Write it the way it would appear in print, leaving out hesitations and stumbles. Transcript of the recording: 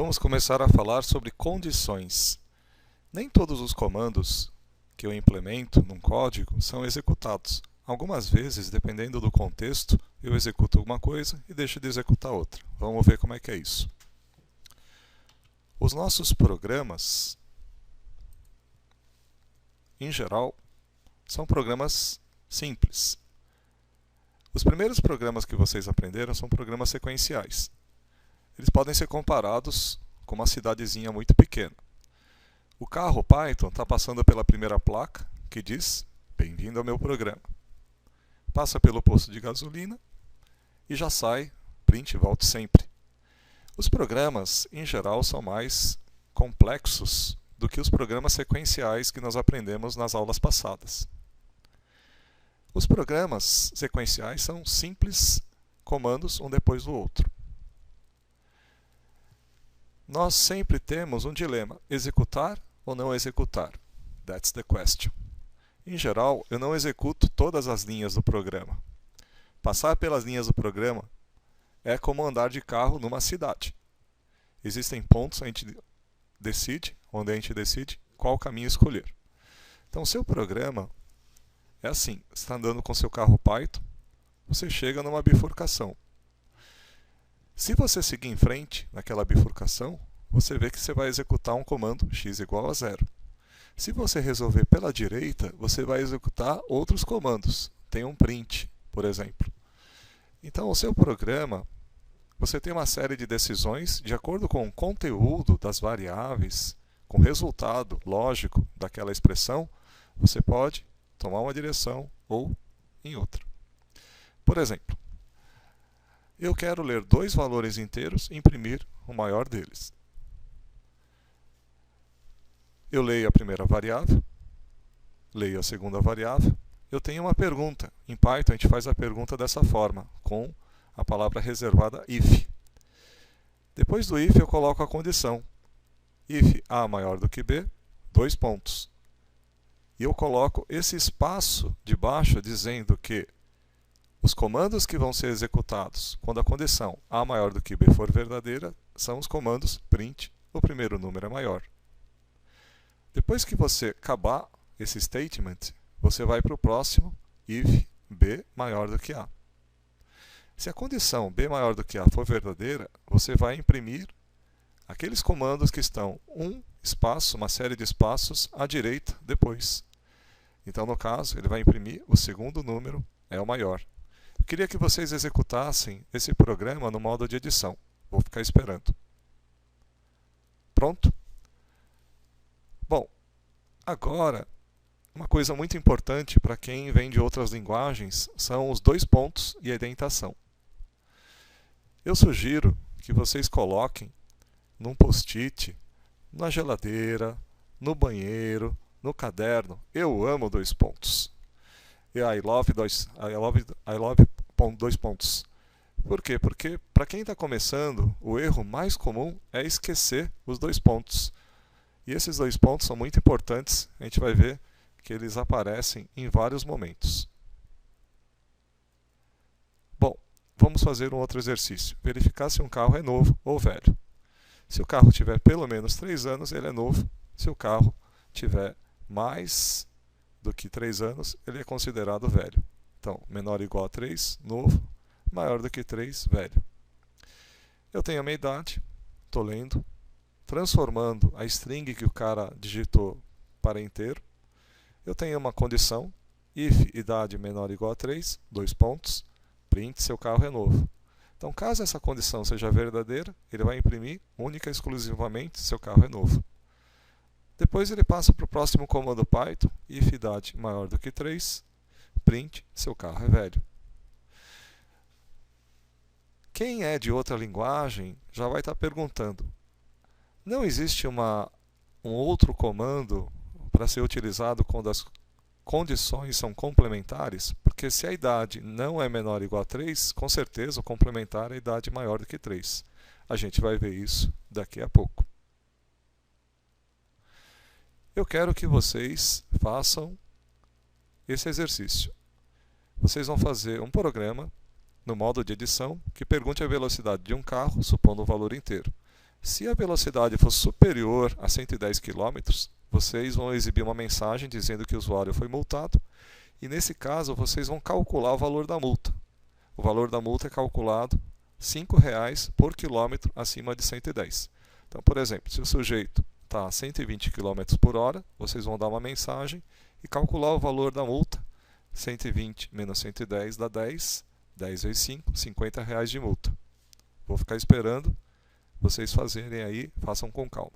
Vamos começar a falar sobre condições. Nem todos os comandos que eu implemento num código são executados. Algumas vezes, dependendo do contexto, eu executo alguma coisa e deixo de executar outra. Vamos ver como é que é isso. Os nossos programas, em geral, são programas simples. Os primeiros programas que vocês aprenderam são programas sequenciais. Eles podem ser comparados com uma cidadezinha muito pequena. O carro Python está passando pela primeira placa que diz: bem-vindo ao meu programa. Passa pelo posto de gasolina e já sai, print, volte sempre. Os programas, em geral, são mais complexos do que os programas sequenciais que nós aprendemos nas aulas passadas. Os programas sequenciais são simples comandos um depois do outro. Nós sempre temos um dilema: executar ou não executar? That's the question. Em geral, eu não executo todas as linhas do programa. Passar pelas linhas do programa é como andar de carro numa cidade. Existem pontos onde a gente decide qual caminho escolher. Então, seu programa é assim: você está andando com seu carro Python, você chega numa bifurcação. Se você seguir em frente naquela bifurcação, você vê que você vai executar um comando x igual a 0. Se você resolver pela direita, você vai executar outros comandos. Tem um print, por exemplo. Então, o seu programa, você tem uma série de decisões de acordo com o conteúdo das variáveis, com o resultado lógico daquela expressão, você pode tomar uma direção ou em outra. Por exemplo, eu quero ler dois valores inteiros e imprimir o maior deles. Eu leio a primeira variável, leio a segunda variável. Eu tenho uma pergunta. Em Python a gente faz a pergunta dessa forma, com a palavra reservada if. Depois do if eu coloco a condição. If A maior do que B, dois pontos. E eu coloco esse espaço de baixo dizendo que os comandos que vão ser executados quando a condição A maior do que B for verdadeira são os comandos print, o primeiro número é maior. Depois que você acabar esse statement, você vai para o próximo, if B maior do que A. Se a condição B maior do que A for verdadeira, você vai imprimir aqueles comandos que estão um espaço, uma série de espaços à direita depois. Então, no caso, ele vai imprimir o segundo número, é o maior. Eu queria que vocês executassem esse programa no modo de edição. Vou ficar esperando. Pronto? Bom, agora, uma coisa muito importante para quem vem de outras linguagens são os dois pontos e a indentação. Eu sugiro que vocês coloquem num post-it, na geladeira, no banheiro, no caderno. Eu amo dois pontos. I love dois pontos. Por quê? Porque, para quem está começando, o erro mais comum é esquecer os dois pontos. E esses dois pontos são muito importantes. A gente vai ver que eles aparecem em vários momentos. Bom, vamos fazer um outro exercício. Verificar se um carro é novo ou velho. Se o carro tiver pelo menos 3 anos, ele é novo. Se o carro tiver mais do que 3 anos, ele é considerado velho. Então, menor ou igual a 3, novo. Maior do que 3, velho. Eu tenho a minha idade, estou lendo, transformando a string que o cara digitou para inteiro. Eu tenho uma condição, if idade menor ou igual a 3, dois pontos, print seu carro é novo. Então, caso essa condição seja verdadeira, ele vai imprimir única e exclusivamente seu carro é novo. Depois ele passa para o próximo comando Python, if idade maior do que 3, print seu carro é velho. Quem é de outra linguagem já vai estar perguntando: não existe um outro comando para ser utilizado quando as condições são complementares? Porque se a idade não é menor ou igual a 3, com certeza o complementar é a idade maior do que 3. A gente vai ver isso daqui a pouco. Eu quero que vocês façam esse exercício. Vocês vão fazer um programa no modo de edição que pergunte a velocidade de um carro, supondo um valor inteiro. Se a velocidade for superior a 110 km, vocês vão exibir uma mensagem dizendo que o usuário foi multado e, nesse caso, vocês vão calcular o valor da multa. O valor da multa é calculado R$ 5,00 por quilômetro acima de 110. Então, por exemplo, se o sujeito está a 120 km por hora, vocês vão dar uma mensagem e calcular o valor da multa. 120 menos 110 dá 10, 10 vezes 5, R$ 50,00 de multa. Vou ficar esperando vocês fazerem aí, façam com calma.